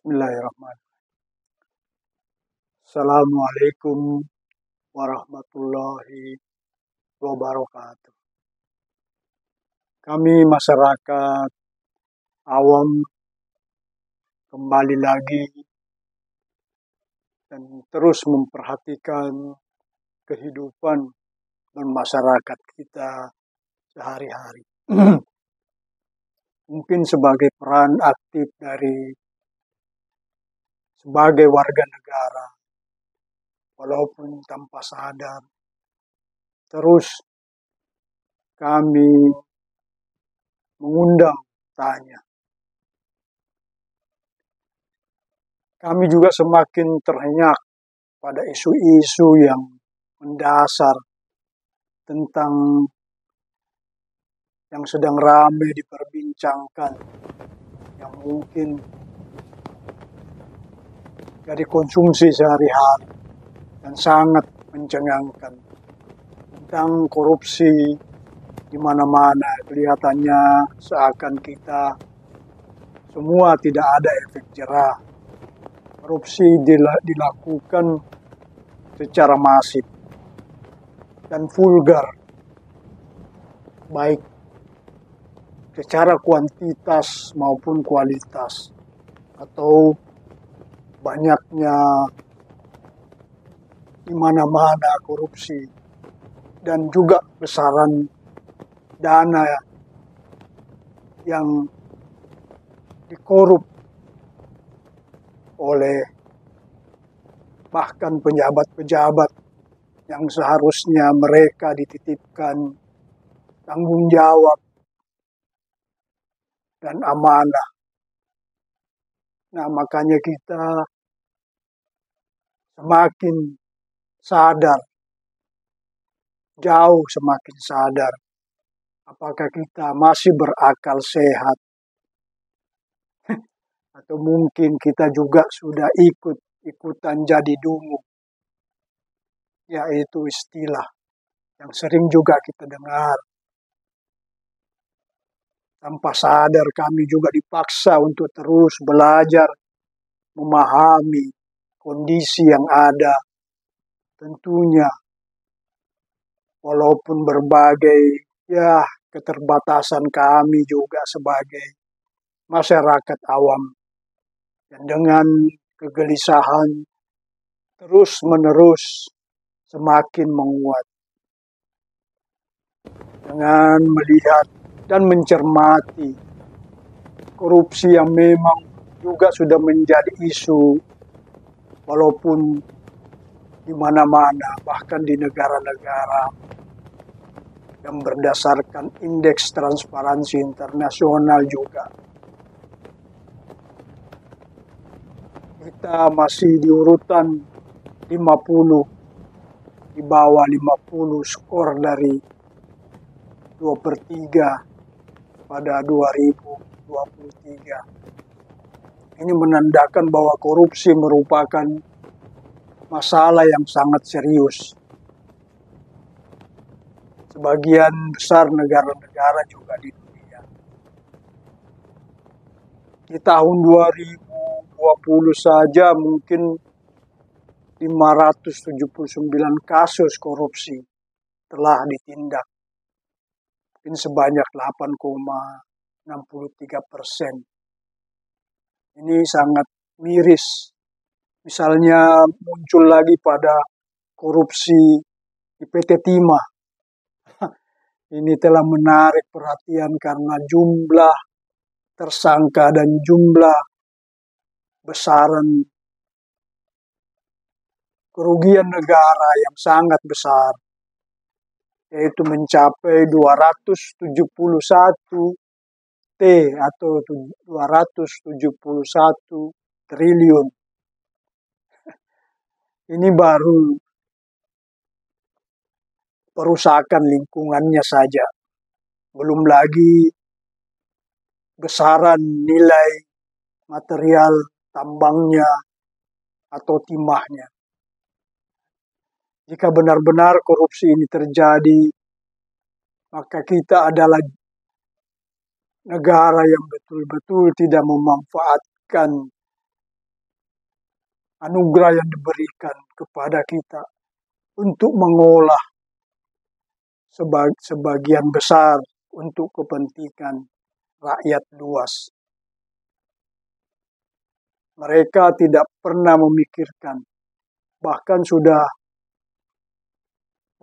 Bismillahirrahmanirrahim. Assalamualaikum warahmatullahi wabarakatuh. Kami masyarakat awam kembali lagi dan terus memperhatikan kehidupan dan masyarakat kita sehari-hari. Mungkin sebagai peran aktif dari sebagai warga negara, walaupun tanpa sadar, terus kami mengundang tanya. Kami juga semakin terhenyak pada isu-isu yang mendasar tentang yang sedang ramai diperbincangkan, yang mungkin jadi konsumsi sehari-hari dan sangat mencengangkan, tentang korupsi di mana-mana. Kelihatannya seakan kita semua tidak ada efek jerah. Korupsi dilakukan secara masif dan vulgar, baik secara kuantitas maupun kualitas, atau banyaknya di mana-mana korupsi, dan juga besaran dana yang dikorup oleh bahkan pejabat-pejabat yang seharusnya mereka dititipkan tanggung jawab dan amanah. Nah, makanya kita semakin sadar, jauh semakin sadar, apakah kita masih berakal sehat, atau mungkin kita juga sudah ikutan jadi dungu, yaitu istilah yang sering juga kita dengar. Tanpa sadar kami juga dipaksa untuk terus belajar, memahami kondisi yang ada. Tentunya walaupun berbagai keterbatasan kami juga sebagai masyarakat awam, dan dengan kegelisahan terus-menerus semakin menguat. Dengan melihat dan mencermati korupsi yang memang juga sudah menjadi isu, walaupun di mana-mana, bahkan di negara-negara yang berdasarkan indeks transparansi internasional juga. Kita masih di urutan 50, di bawah 50 skor dari 2/3 pada 2023. Ini menandakan bahwa korupsi merupakan masalah yang sangat serius. Sebagian besar negara-negara juga di dunia. Di tahun 2020 saja mungkin 579 kasus korupsi telah ditindak. Mungkin sebanyak 8,63%. Ini sangat miris. Misalnya muncul lagi pada korupsi di PT Timah. Ini telah menarik perhatian karena jumlah tersangka dan jumlah besaran kerugian negara yang sangat besar, yaitu mencapai 271 T atau 271 triliun. Ini baru perusakan lingkungannya saja. Belum lagi besaran nilai material tambangnya atau timahnya. Jika benar-benar korupsi ini terjadi, maka kita adalah negara yang betul-betul tidak memanfaatkan anugerah yang diberikan kepada kita untuk mengolah sebagian besar untuk kepentingan rakyat luas. Mereka tidak pernah memikirkan, bahkan sudah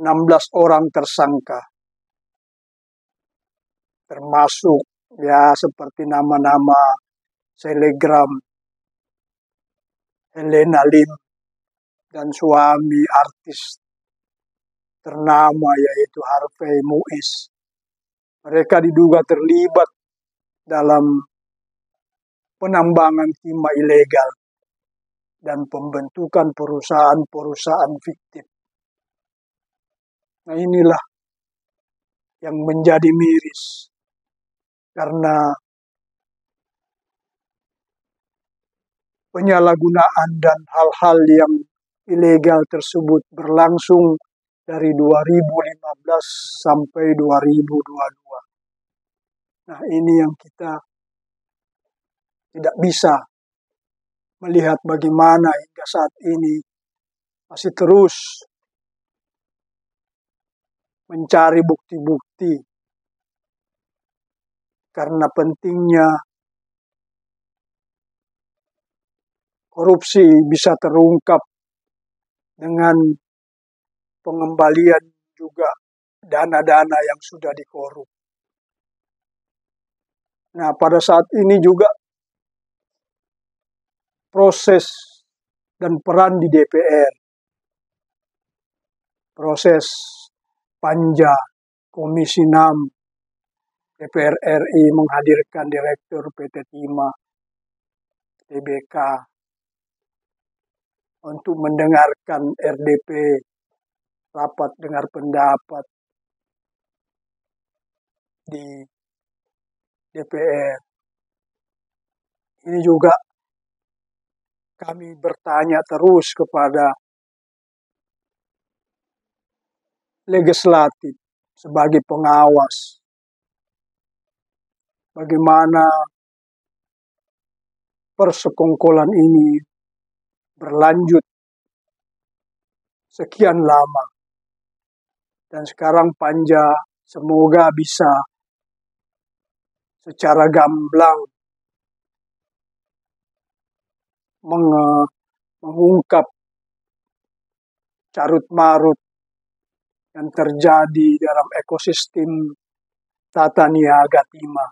16 orang tersangka, termasuk ya seperti nama-nama selegram Helena Lim dan suami artis ternama yaitu Harvey Muiz. Mereka diduga terlibat dalam penambangan timah ilegal dan pembentukan perusahaan-perusahaan fiktif. Nah, inilah yang menjadi miris karena penyalahgunaan dan hal-hal yang ilegal tersebut berlangsung dari 2015 sampai 2022. Nah, ini yang kita tidak bisa melihat bagaimana hingga saat ini masih terus mencari bukti-bukti karena pentingnya korupsi bisa terungkap dengan pengembalian juga dana-dana yang sudah dikorup. Nah, pada saat ini juga proses dan peran di DPR, proses Panja Komisi 6 DPR RI menghadirkan Direktur PT Timah Tbk untuk mendengarkan RDP, rapat dengar pendapat di DPR. Ini juga kami bertanya terus kepada legislatif sebagai pengawas. Bagaimana persekongkolan ini berlanjut sekian lama. Dan sekarang Panja semoga bisa secara gamblang mengungkap carut-marut yang terjadi dalam ekosistem tata niaga timah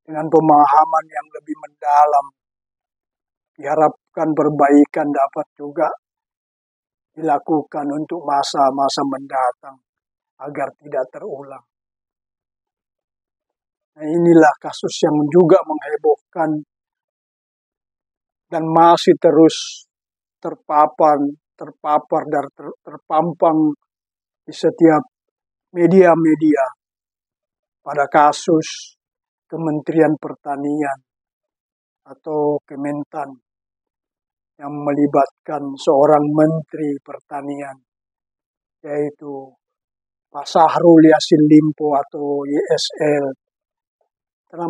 dengan pemahaman yang lebih mendalam. Diharapkan perbaikan dapat juga dilakukan untuk masa-masa mendatang agar tidak terulang. Nah, inilah kasus yang juga menghebohkan dan masih terus terpapar dan terpampang di setiap media-media pada kasus Kementerian Pertanian atau Kementan yang melibatkan seorang Menteri Pertanian, yaitu Pak Syahrul Yassin Limpo atau YSL, telah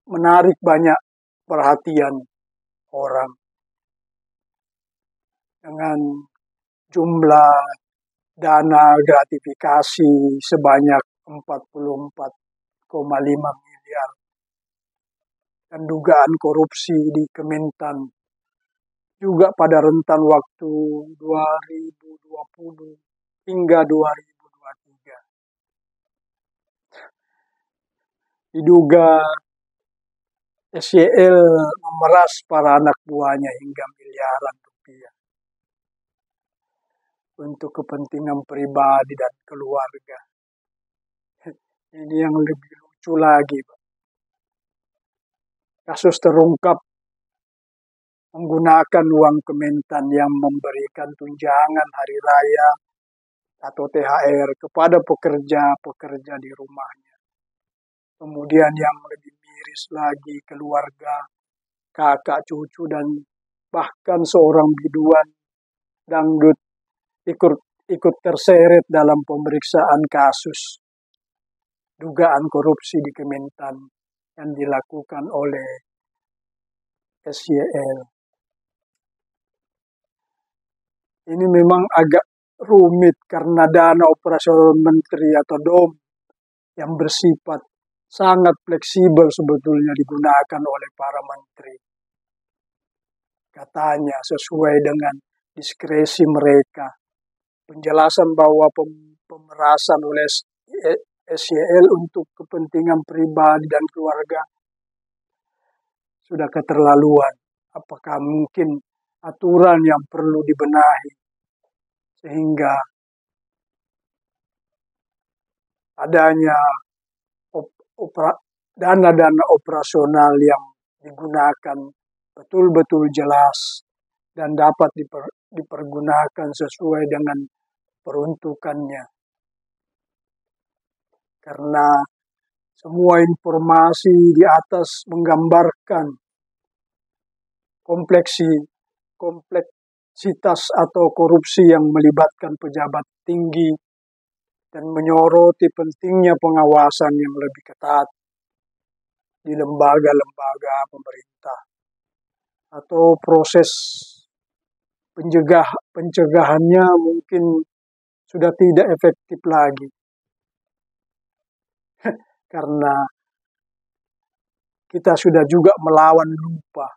menarik banyak perhatian orang dengan jumlah dana gratifikasi sebanyak 44,5 miliar dan dugaan korupsi di Kementan juga pada rentan waktu 2020 hingga 2023. Diduga SYL memeras para anak buahnya hingga miliaran rupiah untuk kepentingan pribadi dan keluarga. Ini yang lebih lucu lagi, Pak. Kasus terungkap menggunakan uang Kementan yang memberikan tunjangan hari raya atau THR kepada pekerja-pekerja di rumahnya. Kemudian yang lebih miris lagi, keluarga, kakak, cucu, dan bahkan seorang biduan dangdut ikut terseret dalam pemeriksaan kasus dugaan korupsi di Kementan yang dilakukan oleh SYL. Ini memang agak rumit karena dana operasional menteri atau DOM yang bersifat sangat fleksibel sebetulnya digunakan oleh para menteri. Katanya sesuai dengan diskresi mereka. Penjelasan bahwa pemerasan oleh SYL untuk kepentingan pribadi dan keluarga sudah keterlaluan. Apakah mungkin aturan yang perlu dibenahi sehingga adanya dana-dana operasional yang digunakan betul-betul jelas dan dapat dipergunakan sesuai dengan peruntukannya. Karena semua informasi di atas menggambarkan kompleksitas atau korupsi yang melibatkan pejabat tinggi dan menyoroti pentingnya pengawasan yang lebih ketat di lembaga-lembaga pemerintah atau proses pencegahannya mungkin sudah tidak efektif lagi karena kita sudah juga melawan lupa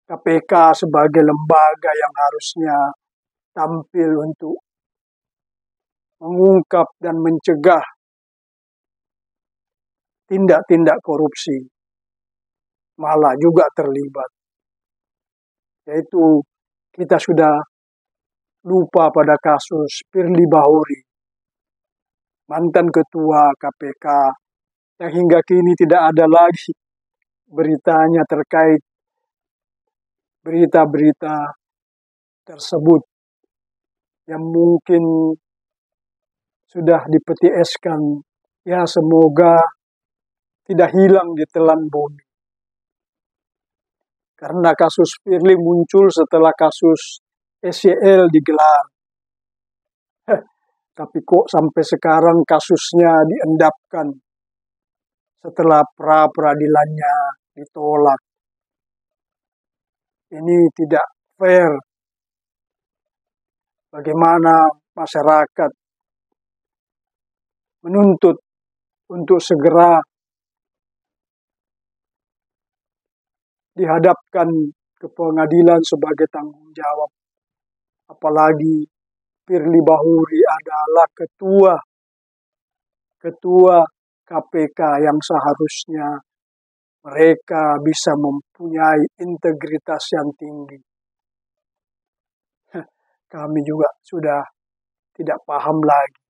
KPK sebagai lembaga yang harusnya tampil untuk mengungkap dan mencegah tindak-tindak korupsi, malah juga terlibat. Yaitu kita sudah lupa pada kasus Firly Bahuri, mantan ketua KPK, yang hingga kini tidak ada lagi beritanya terkait berita-berita tersebut yang mungkin sudah dipeti eskan. Ya semoga tidak hilang di telan bumi. Karena kasus Firly muncul setelah kasus SYL digelar. Tapi kok sampai sekarang kasusnya diendapkan setelah pra-peradilannya ditolak. Ini tidak fair. Bagaimana masyarakat menuntut untuk segera dihadapkan ke pengadilan sebagai tanggung jawab. Apalagi Firly Bahuri adalah ketua KPK yang seharusnya mereka bisa mempunyai integritas yang tinggi. Kami juga sudah tidak paham lagi.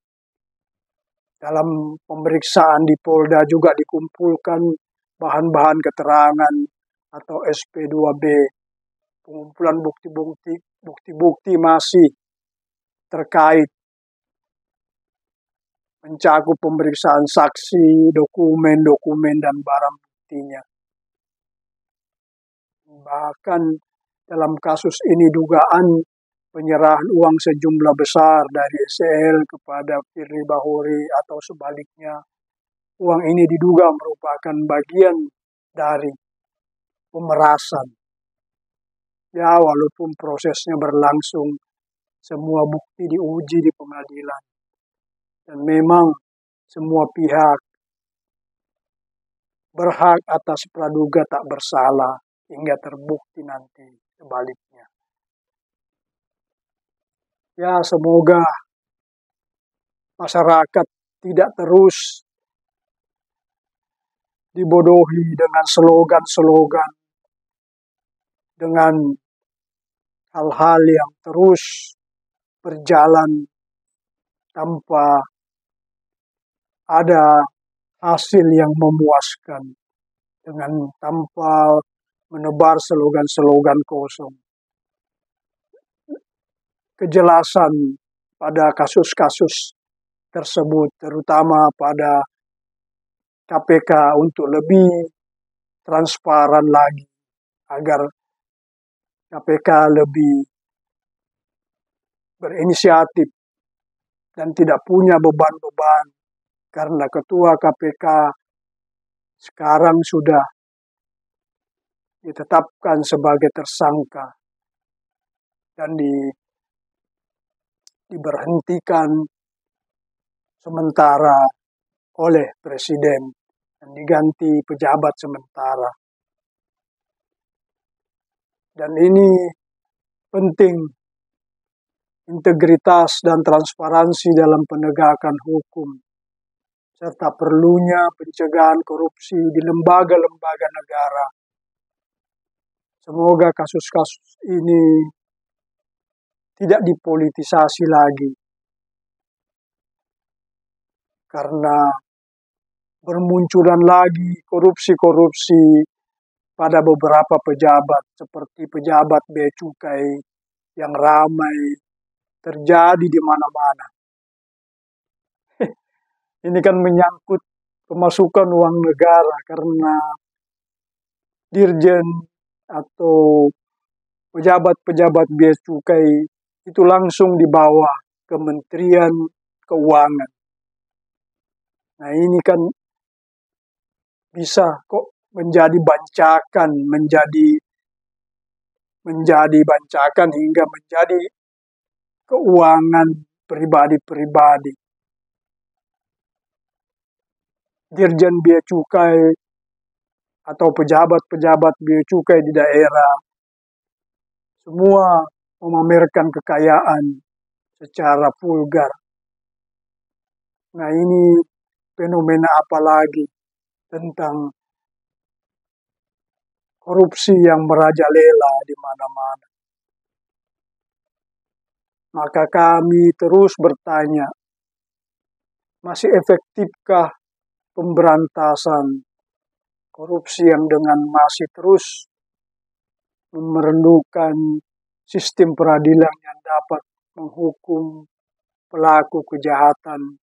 Dalam pemeriksaan di Polda juga dikumpulkan bahan-bahan keterangan atau SP2B. Pengumpulan bukti-bukti masih terkait mencakup pemeriksaan saksi, dokumen-dokumen, dan barang buktinya. Bahkan dalam kasus ini dugaan penyerahan uang sejumlah besar dari SYL kepada Firly Bahuri atau sebaliknya. Uang ini diduga merupakan bagian dari pemerasan. Ya, walaupun prosesnya berlangsung, semua bukti diuji di pengadilan. Dan memang semua pihak berhak atas praduga tak bersalah hingga terbukti nanti sebaliknya. Ya, semoga masyarakat tidak terus dibodohi dengan slogan-slogan, dengan hal-hal yang terus berjalan tanpa ada hasil yang memuaskan, dengan tanpa menebar slogan-slogan kosong. Kejelasan pada kasus-kasus tersebut, terutama pada KPK untuk lebih transparan lagi, agar KPK lebih berinisiatif dan tidak punya beban-beban, karena ketua KPK sekarang sudah ditetapkan sebagai tersangka dan diberhentikan sementara oleh presiden dan diganti pejabat sementara. Dan ini penting, integritas dan transparansi dalam penegakan hukum, serta perlunya pencegahan korupsi di lembaga-lembaga negara. Semoga kasus-kasus ini tidak dipolitisasi lagi, karena bermunculan lagi korupsi-korupsi pada beberapa pejabat, seperti pejabat bea cukai yang ramai terjadi di mana-mana. Ini kan menyangkut pemasukan uang negara, karena dirjen atau pejabat-pejabat bea cukai itu langsung di bawah Kementerian Keuangan. Nah, ini kan bisa kok menjadi bancakan, menjadi bancakan hingga menjadi keuangan pribadi-pribadi. Dirjen bea cukai atau pejabat-pejabat bea cukai di daerah semua memamerkan kekayaan secara vulgar. Nah, ini fenomena apa lagi tentang korupsi yang merajalela di mana-mana. Maka kami terus bertanya, masih efektifkah pemberantasan korupsi yang dengan masih terus memerlukan sistem peradilan yang dapat menghukum pelaku kejahatan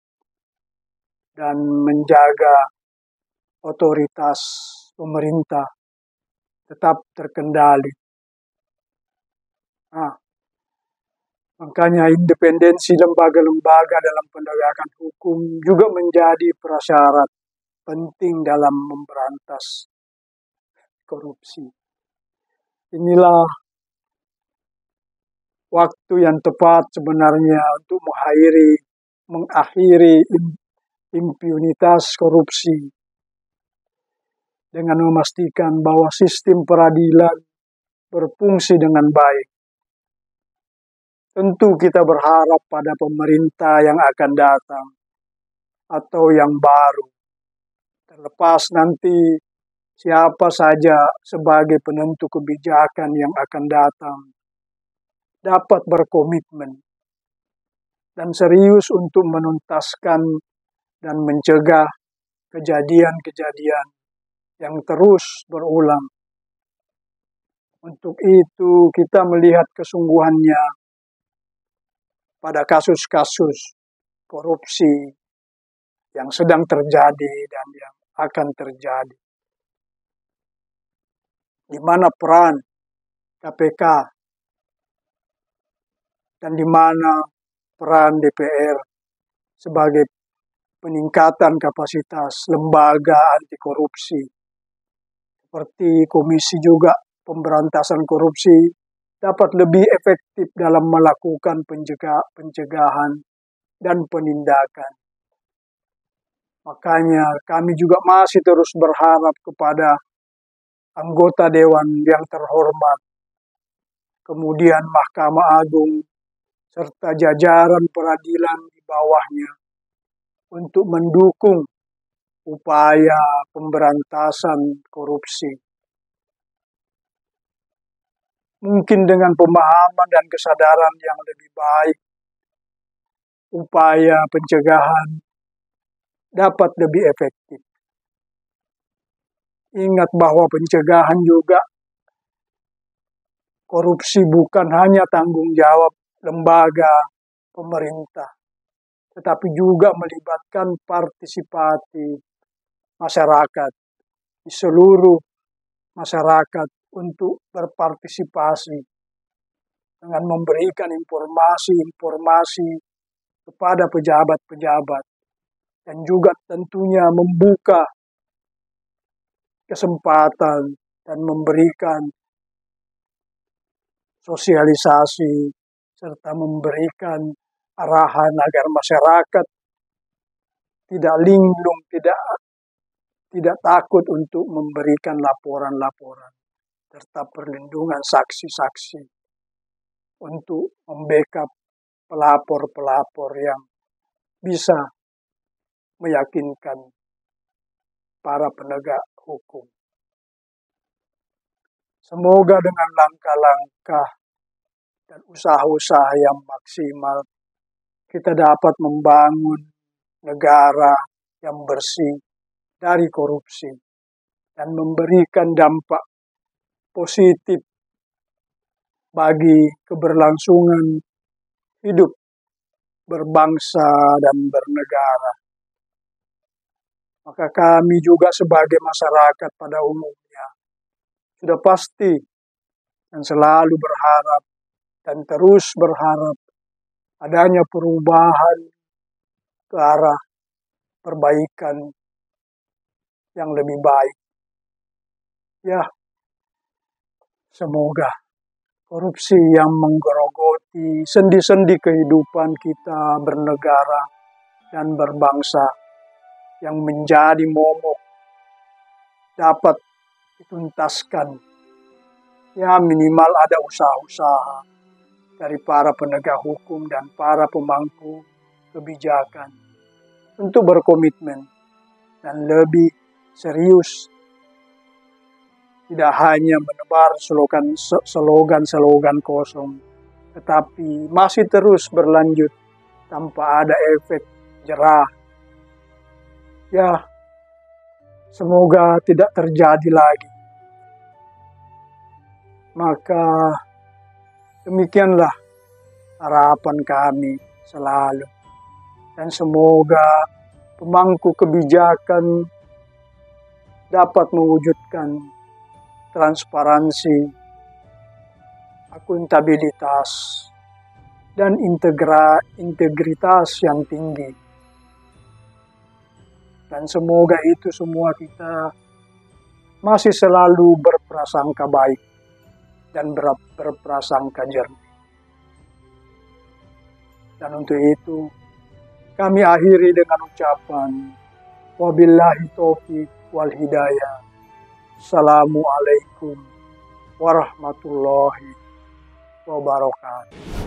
dan menjaga otoritas pemerintah tetap terkendali. Nah, makanya independensi lembaga-lembaga dalam penegakan hukum juga menjadi prasyarat penting dalam memberantas korupsi. Inilah waktu yang tepat sebenarnya untuk mengakhiri impunitas korupsi dengan memastikan bahwa sistem peradilan berfungsi dengan baik. Tentu kita berharap pada pemerintah yang akan datang atau yang baru, terlepas nanti siapa saja sebagai penentu kebijakan yang akan datang, dapat berkomitmen dan serius untuk menuntaskan dan mencegah kejadian-kejadian yang terus berulang. Untuk itu kita melihat kesungguhannya pada kasus-kasus korupsi yang sedang terjadi dan yang akan terjadi, di mana peran KPK dan di mana peran DPR sebagai peningkatan kapasitas lembaga anti korupsi, seperti Komisi juga Pemberantasan Korupsi, dapat lebih efektif dalam melakukan pencegahan dan penindakan. Makanya kami juga masih terus berharap kepada anggota Dewan yang terhormat, kemudian Mahkamah Agung, serta jajaran peradilan di bawahnya untuk mendukung upaya pemberantasan korupsi. Mungkin dengan pemahaman dan kesadaran yang lebih baik, upaya pencegahan dapat lebih efektif. Ingat bahwa pencegahan juga korupsi bukan hanya tanggung jawab lembaga pemerintah, tetapi juga melibatkan partisipasi masyarakat, di seluruh masyarakat untuk berpartisipasi dengan memberikan informasi-informasi kepada pejabat-pejabat dan juga tentunya membuka kesempatan dan memberikan sosialisasi serta memberikan arahan agar masyarakat tidak linglung, tidak takut untuk memberikan laporan-laporan serta perlindungan saksi-saksi untuk membackup pelapor-pelapor yang bisa meyakinkan para penegak hukum. Semoga dengan langkah-langkah dan usaha-usaha yang maksimal kita dapat membangun negara yang bersih dari korupsi dan memberikan dampak positif bagi keberlangsungan hidup berbangsa dan bernegara. Maka kami juga sebagai masyarakat pada umumnya sudah pasti dan selalu berharap dan terus berharap adanya perubahan ke arah perbaikan yang lebih baik. Ya, semoga korupsi yang menggerogoti sendi-sendi kehidupan kita bernegara dan berbangsa yang menjadi momok dapat dituntaskan. Ya, minimal ada usaha-usaha dari para penegak hukum dan para pemangku kebijakan untuk berkomitmen dan lebih serius. Tidak hanya menebar slogan-slogan kosong, tetapi masih terus berlanjut tanpa ada efek jerah. Ya, semoga tidak terjadi lagi. Maka demikianlah harapan kami selalu. Dan semoga pemangku kebijakan dapat mewujudkan transparansi, akuntabilitas, dan integritas yang tinggi. Dan semoga itu semua kita masih selalu berprasangka baik dan berprasangka jernih. Dan untuk itu, kami akhiri dengan ucapan, wabillahi taufiq wal hidayah. Assalamualaikum warahmatullahi wabarakatuh.